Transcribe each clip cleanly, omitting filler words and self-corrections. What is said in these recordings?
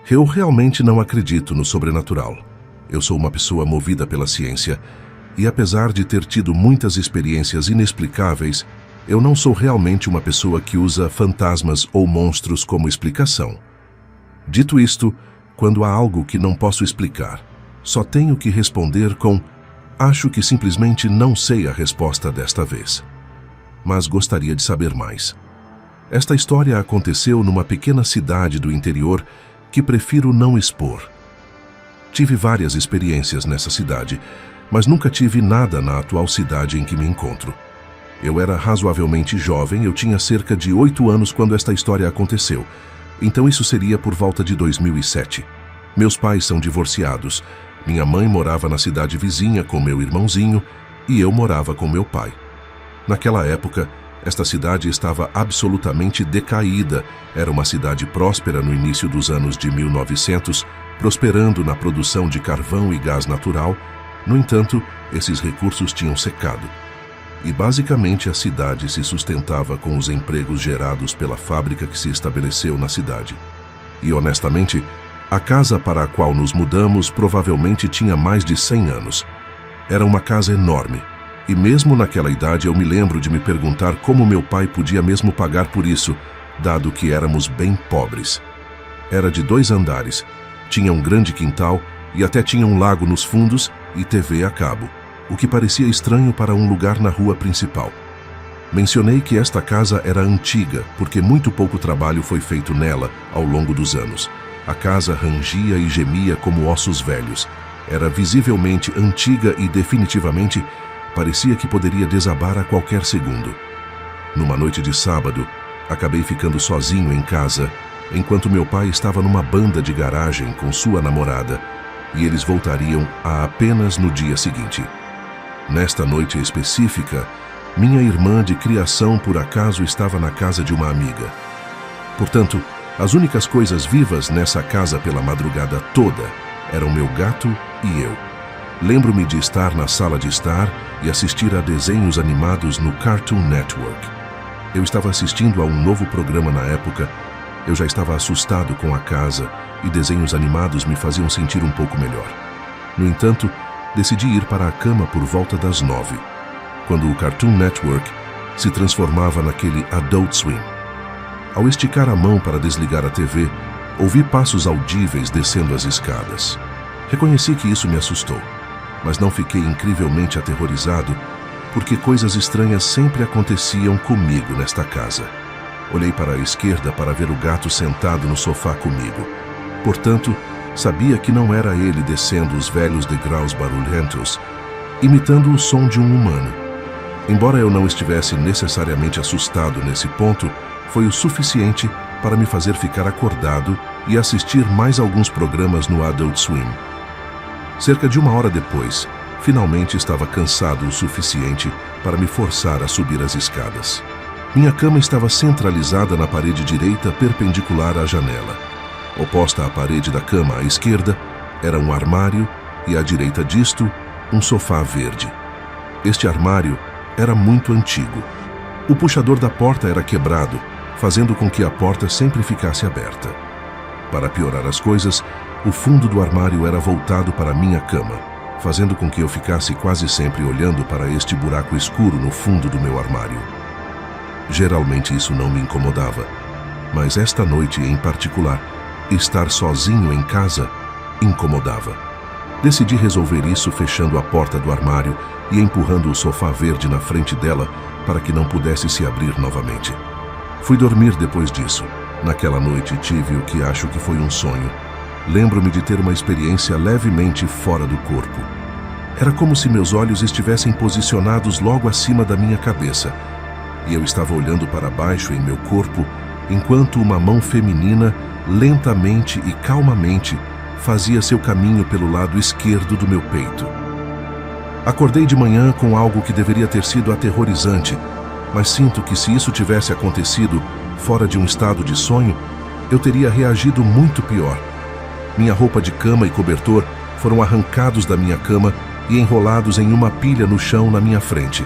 Eu realmente não acredito no sobrenatural. Eu sou uma pessoa movida pela ciência e, apesar de ter tido muitas experiências inexplicáveis, eu não sou realmente uma pessoa que usa fantasmas ou monstros como explicação. Dito isto, quando há algo que não posso explicar, só tenho que responder com: acho que simplesmente não sei a resposta desta vez. Mas gostaria de saber mais. Esta história aconteceu numa pequena cidade do interior que prefiro não expor. Tive várias experiências nessa cidade, mas nunca tive nada na atual cidade em que me encontro. Eu era razoavelmente jovem, eu tinha cerca de 8 anos quando esta história aconteceu, então isso seria por volta de 2007. Meus pais são divorciados, minha mãe morava na cidade vizinha com meu irmãozinho e eu morava com meu pai. Naquela época, esta cidade estava absolutamente decaída. Era uma cidade próspera no início dos anos de 1900, prosperando na produção de carvão e gás natural. No entanto, esses recursos tinham secado. E basicamente a cidade se sustentava com os empregos gerados pela fábrica que se estabeleceu na cidade. E honestamente, a casa para a qual nos mudamos provavelmente tinha mais de 100 anos. Era uma casa enorme. E mesmo naquela idade eu me lembro de me perguntar como meu pai podia mesmo pagar por isso, dado que éramos bem pobres. Era de 2 andares, tinha um grande quintal e até tinha um lago nos fundos e TV a cabo, o que parecia estranho para um lugar na rua principal. Mencionei que esta casa era antiga, porque muito pouco trabalho foi feito nela ao longo dos anos. A casa rangia e gemia como ossos velhos. Era visivelmente antiga e definitivamente parecia que poderia desabar a qualquer segundo. Numa noite de sábado, acabei ficando sozinho em casa, enquanto meu pai estava numa banda de garagem com sua namorada, e eles voltariam apenas no dia seguinte. Nesta noite específica, minha irmã de criação por acaso estava na casa de uma amiga. Portanto, as únicas coisas vivas nessa casa pela madrugada toda eram meu gato e eu. Lembro-me de estar na sala de estar e assistir a desenhos animados no Cartoon Network. Eu estava assistindo a um novo programa na época. Eu já estava assustado com a casa e desenhos animados me faziam sentir um pouco melhor. No entanto, decidi ir para a cama por volta das 9, quando o Cartoon Network se transformava naquele Adult Swim. Ao esticar a mão para desligar a TV, ouvi passos audíveis descendo as escadas. Reconheci que isso me assustou, mas não fiquei incrivelmente aterrorizado, porque coisas estranhas sempre aconteciam comigo nesta casa. Olhei para a esquerda para ver o gato sentado no sofá comigo. Portanto, sabia que não era ele descendo os velhos degraus barulhentos, imitando o som de um humano. Embora eu não estivesse necessariamente assustado nesse ponto, foi o suficiente para me fazer ficar acordado e assistir mais alguns programas no Adult Swim. Cerca de 1 hora depois, finalmente estava cansado o suficiente para me forçar a subir as escadas. Minha cama estava centralizada na parede direita perpendicular à janela. Oposta à parede da cama à esquerda, era um armário e à direita disto, um sofá verde. Este armário era muito antigo. O puxador da porta era quebrado, fazendo com que a porta sempre ficasse aberta. Para piorar as coisas, o fundo do armário era voltado para minha cama, fazendo com que eu ficasse quase sempre olhando para este buraco escuro no fundo do meu armário. Geralmente isso não me incomodava, mas esta noite em particular, estar sozinho em casa incomodava. Decidi resolver isso fechando a porta do armário e empurrando o sofá verde na frente dela para que não pudesse se abrir novamente. Fui dormir depois disso. Naquela noite tive o que acho que foi um sonho. Lembro-me de ter uma experiência levemente fora do corpo. Era como se meus olhos estivessem posicionados logo acima da minha cabeça, e eu estava olhando para baixo em meu corpo, enquanto uma mão feminina, lentamente e calmamente, fazia seu caminho pelo lado esquerdo do meu peito. Acordei de manhã com algo que deveria ter sido aterrorizante, mas sinto que se isso tivesse acontecido fora de um estado de sonho, eu teria reagido muito pior. Minha roupa de cama e cobertor foram arrancados da minha cama e enrolados em uma pilha no chão na minha frente.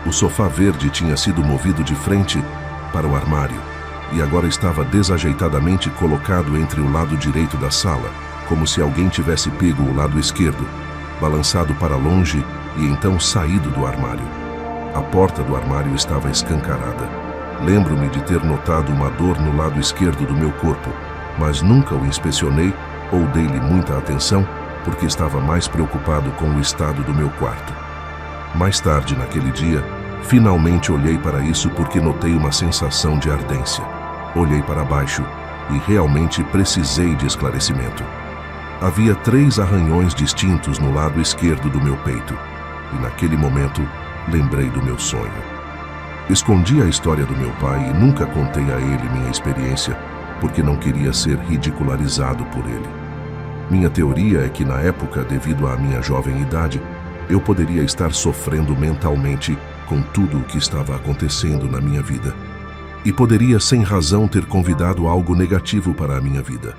O sofá verde tinha sido movido de frente para o armário. e agora estava desajeitadamente colocado entre o lado direito da sala, como se alguém tivesse pego o lado esquerdo, balançado para longe e então saído do armário. A porta do armário estava escancarada. Lembro-me de ter notado uma dor no lado esquerdo do meu corpo, mas nunca o inspecionei ou dei-lhe muita atenção, porque estava mais preocupado com o estado do meu quarto. Mais tarde naquele dia, finalmente olhei para isso porque notei uma sensação de ardência. Olhei para baixo e realmente precisei de esclarecimento. Havia 3 arranhões distintos no lado esquerdo do meu peito, e naquele momento lembrei do meu sonho. Escondi a história do meu pai e nunca contei a ele minha experiência, porque não queria ser ridicularizado por ele. Minha teoria é que na época, devido à minha jovem idade, eu poderia estar sofrendo mentalmente com tudo o que estava acontecendo na minha vida. E poderia, sem razão, ter convidado algo negativo para a minha vida.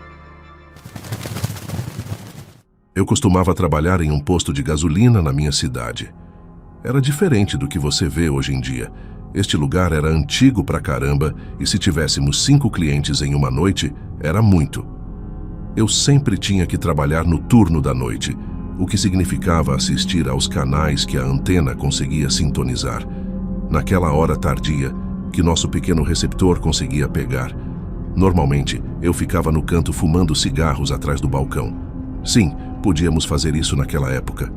Eu costumava trabalhar em um posto de gasolina na minha cidade. Era diferente do que você vê hoje em dia. Este lugar era antigo pra caramba e se tivéssemos 5 clientes em uma noite, era muito. Eu sempre tinha que trabalhar no turno da noite, o que significava assistir aos canais que a antena conseguia sintonizar. Naquela hora tardia, que nosso pequeno receptor conseguia pegar. Normalmente, eu ficava no canto fumando cigarros atrás do balcão. Sim, podíamos fazer isso naquela época.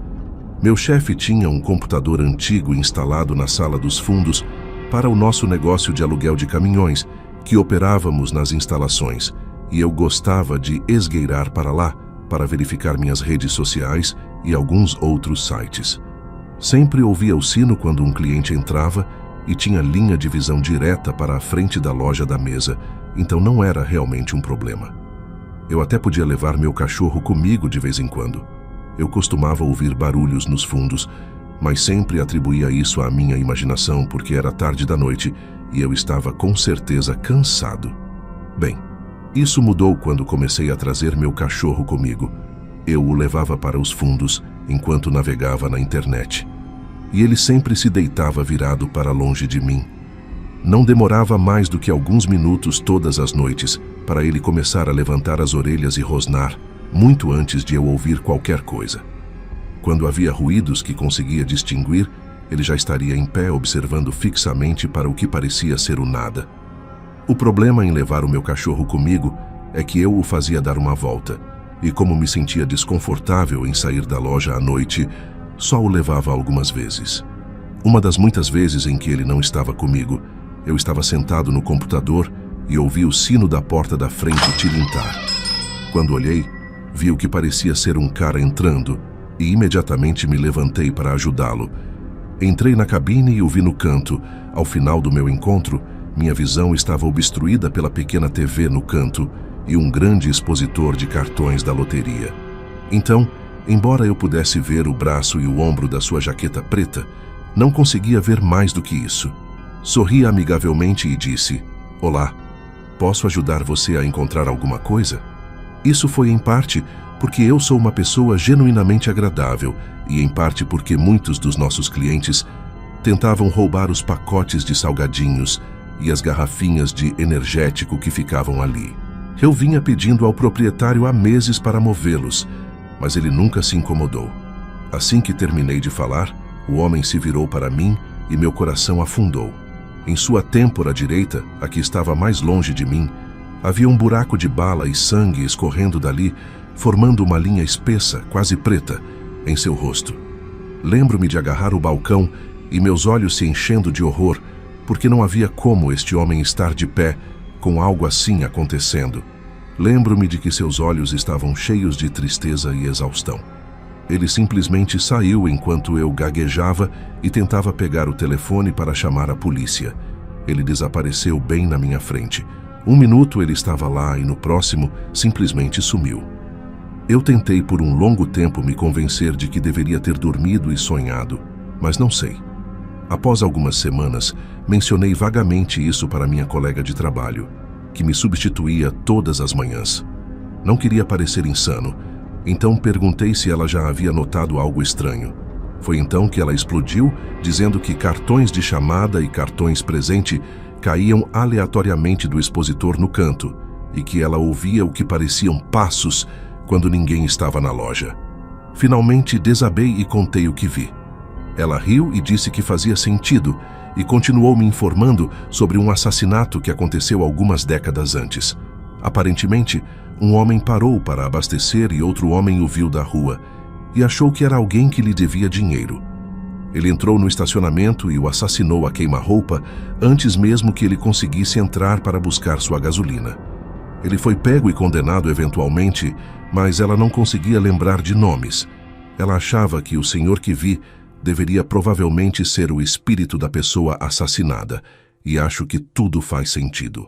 Meu chefe tinha um computador antigo instalado na sala dos fundos para o nosso negócio de aluguel de caminhões, que operávamos nas instalações, e eu gostava de esgueirar para lá para verificar minhas redes sociais e alguns outros sites. Sempre ouvia o sino quando um cliente entrava e tinha linha de visão direta para a frente da loja da mesa, então não era realmente um problema. Eu até podia levar meu cachorro comigo de vez em quando. Eu costumava ouvir barulhos nos fundos, mas sempre atribuía isso à minha imaginação porque era tarde da noite e eu estava com certeza cansado. Bem, isso mudou quando comecei a trazer meu cachorro comigo. Eu o levava para os fundos enquanto navegava na internet. E ele sempre se deitava virado para longe de mim. Não demorava mais do que alguns minutos todas as noites para ele começar a levantar as orelhas e rosnar, muito antes de eu ouvir qualquer coisa. Quando havia ruídos que conseguia distinguir, ele já estaria em pé observando fixamente para o que parecia ser o nada. O problema em levar o meu cachorro comigo é que eu o fazia dar uma volta, e como me sentia desconfortável em sair da loja à noite, só o levava algumas vezes. Uma das muitas vezes em que ele não estava comigo, eu estava sentado no computador e ouvi o sino da porta da frente tilintar. Quando olhei, vi o que parecia ser um cara entrando e imediatamente me levantei para ajudá-lo. Entrei na cabine e o vi no canto. Ao final do meu encontro, minha visão estava obstruída pela pequena TV no canto e um grande expositor de cartões da loteria. Então, embora eu pudesse ver o braço e o ombro da sua jaqueta preta, não conseguia ver mais do que isso. Sorri amigavelmente e disse: "Olá, posso ajudar você a encontrar alguma coisa?" Isso foi em parte porque eu sou uma pessoa genuinamente agradável e em parte porque muitos dos nossos clientes tentavam roubar os pacotes de salgadinhos e as garrafinhas de energético que ficavam ali. Eu vinha pedindo ao proprietário há meses para movê-los, mas ele nunca se incomodou. Assim que terminei de falar, o homem se virou para mim e meu coração afundou. Em sua têmpora direita, a que estava mais longe de mim, havia um buraco de bala e sangue escorrendo dali, formando uma linha espessa, quase preta, em seu rosto. Lembro-me de agarrar o balcão e meus olhos se enchendo de horror, porque não havia como este homem estar de pé com algo assim acontecendo. Lembro-me de que seus olhos estavam cheios de tristeza e exaustão. Ele simplesmente saiu enquanto eu gaguejava e tentava pegar o telefone para chamar a polícia. Ele desapareceu bem na minha frente. Um minuto ele estava lá e no próximo simplesmente sumiu. Eu tentei por um longo tempo me convencer de que deveria ter dormido e sonhado, mas não sei. Após algumas semanas, mencionei vagamente isso para minha colega de trabalho, que me substituía todas as manhãs. Não queria parecer insano, então perguntei se ela já havia notado algo estranho. Foi então que ela explodiu, dizendo que cartões de chamada e cartões presente caíam aleatoriamente do expositor no canto e que ela ouvia o que pareciam passos quando ninguém estava na loja. Finalmente desabei e contei o que vi. Ela riu e disse que fazia sentido e continuou me informando sobre um assassinato que aconteceu algumas décadas antes. Aparentemente, um homem parou para abastecer e outro homem o viu da rua e achou que era alguém que lhe devia dinheiro. Ele entrou no estacionamento e o assassinou a queima-roupa antes mesmo que ele conseguisse entrar para buscar sua gasolina. Ele foi pego e condenado eventualmente, mas ela não conseguia lembrar de nomes. Ela achava que o senhor que vi deveria provavelmente ser o espírito da pessoa assassinada, e acho que tudo faz sentido.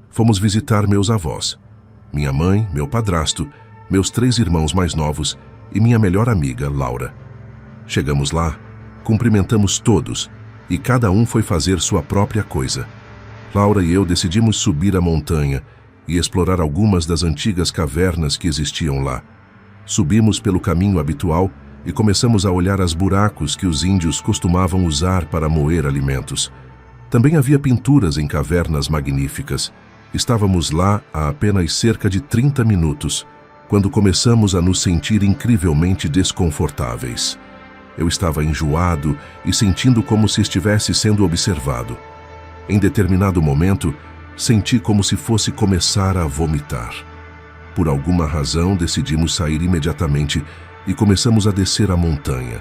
Fomos visitar meus avós, minha mãe, meu padrasto, meus 3 irmãos mais novos e minha melhor amiga, Laura. Chegamos lá, cumprimentamos todos, e cada um foi fazer sua própria coisa. Laura e eu decidimos subir a montanha e explorar algumas das antigas cavernas que existiam lá. Subimos pelo caminho habitual e começamos a olhar as buracos que os índios costumavam usar para moer alimentos. Também havia pinturas em cavernas magníficas. Estávamos lá há apenas cerca de 30 minutos, quando começamos a nos sentir incrivelmente desconfortáveis. Eu estava enjoado e sentindo como se estivesse sendo observado. Em determinado momento, senti como se fosse começar a vomitar. Por alguma razão, decidimos sair imediatamente e começamos a descer a montanha.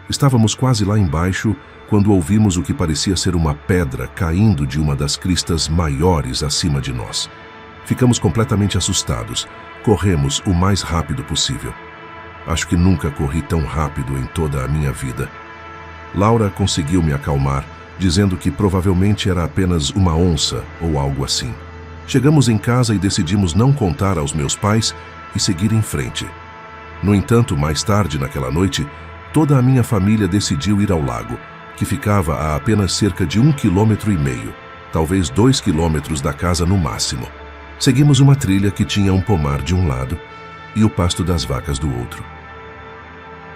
Estávamos quase lá embaixo quando ouvimos o que parecia ser uma pedra caindo de uma das cristas maiores acima de nós. Ficamos completamente assustados. Corremos o mais rápido possível. Acho que nunca corri tão rápido em toda a minha vida. Laura conseguiu me acalmar, dizendo que provavelmente era apenas uma onça ou algo assim. Chegamos em casa e decidimos não contar aos meus pais e seguir em frente. No entanto, mais tarde naquela noite, toda a minha família decidiu ir ao lago, que ficava a apenas cerca de 1,5 km, talvez 2 km da casa no máximo. Seguimos uma trilha que tinha um pomar de um lado e o pasto das vacas do outro.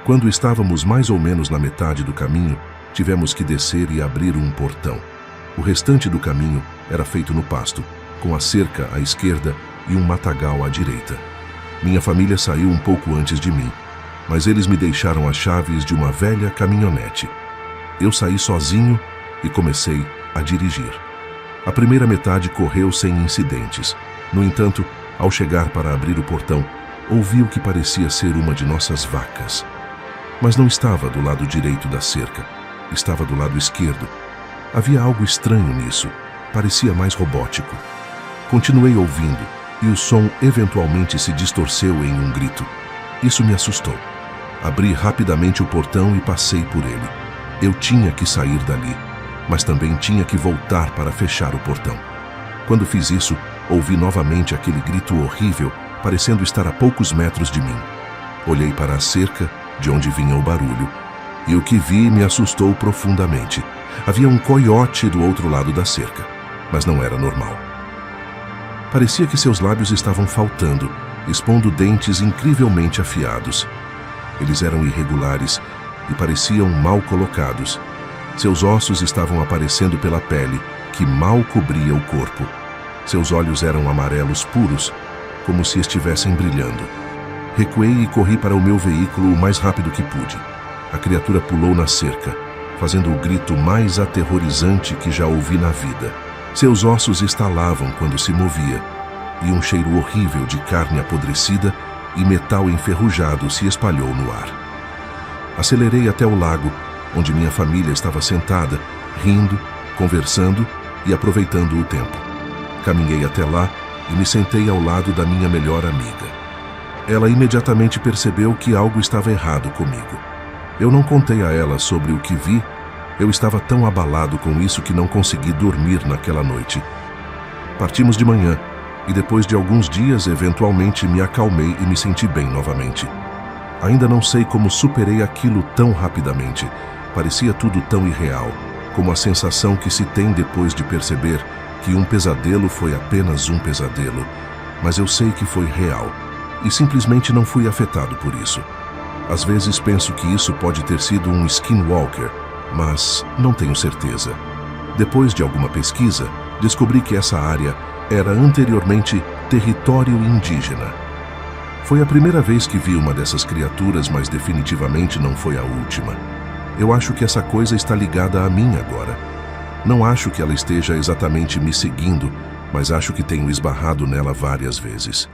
Quando estávamos mais ou menos na metade do caminho, tivemos que descer e abrir um portão. O restante do caminho era feito no pasto, com a cerca à esquerda e um matagal à direita. Minha família saiu um pouco antes de mim, mas eles me deixaram as chaves de uma velha caminhonete. Eu saí sozinho e comecei a dirigir. A primeira metade correu sem incidentes. No entanto, ao chegar para abrir o portão, ouvi o que parecia ser uma de nossas vacas. Mas não estava do lado direito da cerca, estava do lado esquerdo. Havia algo estranho nisso, parecia mais robótico. Continuei ouvindo, e o som eventualmente se distorceu em um grito. Isso me assustou. Abri rapidamente o portão e passei por ele. Eu tinha que sair dali, mas também tinha que voltar para fechar o portão. Quando fiz isso, ouvi novamente aquele grito horrível, parecendo estar a poucos metros de mim. Olhei para a cerca, de onde vinha o barulho, e o que vi me assustou profundamente. Havia um coiote do outro lado da cerca, mas não era normal. Parecia que seus lábios estavam faltando, expondo dentes incrivelmente afiados. Eles eram irregulares e pareciam mal colocados. Seus ossos estavam aparecendo pela pele, que mal cobria o corpo. Seus olhos eram amarelos puros, como se estivessem brilhando. Recuei e corri para o meu veículo o mais rápido que pude. A criatura pulou na cerca, fazendo o grito mais aterrorizante que já ouvi na vida. Seus ossos estalavam quando se movia, e um cheiro horrível de carne apodrecida e metal enferrujado se espalhou no ar. Acelerei até o lago, onde minha família estava sentada, rindo, conversando e aproveitando o tempo. Caminhei até lá e me sentei ao lado da minha melhor amiga. Ela imediatamente percebeu que algo estava errado comigo. Eu não contei a ela sobre o que vi. Eu estava tão abalado com isso que não consegui dormir naquela noite. Partimos de manhã, e depois de alguns dias, eventualmente, me acalmei e me senti bem novamente. Ainda não sei como superei aquilo tão rapidamente. Parecia tudo tão irreal, como a sensação que se tem depois de perceber que um pesadelo foi apenas um pesadelo. Mas eu sei que foi real, e simplesmente não fui afetado por isso. Às vezes penso que isso pode ter sido um skinwalker, mas não tenho certeza. Depois de alguma pesquisa, descobri que essa área era anteriormente território indígena. Foi a primeira vez que vi uma dessas criaturas, mas definitivamente não foi a última. Eu acho que essa coisa está ligada a mim agora. Não acho que ela esteja exatamente me seguindo, mas acho que tenho esbarrado nela várias vezes.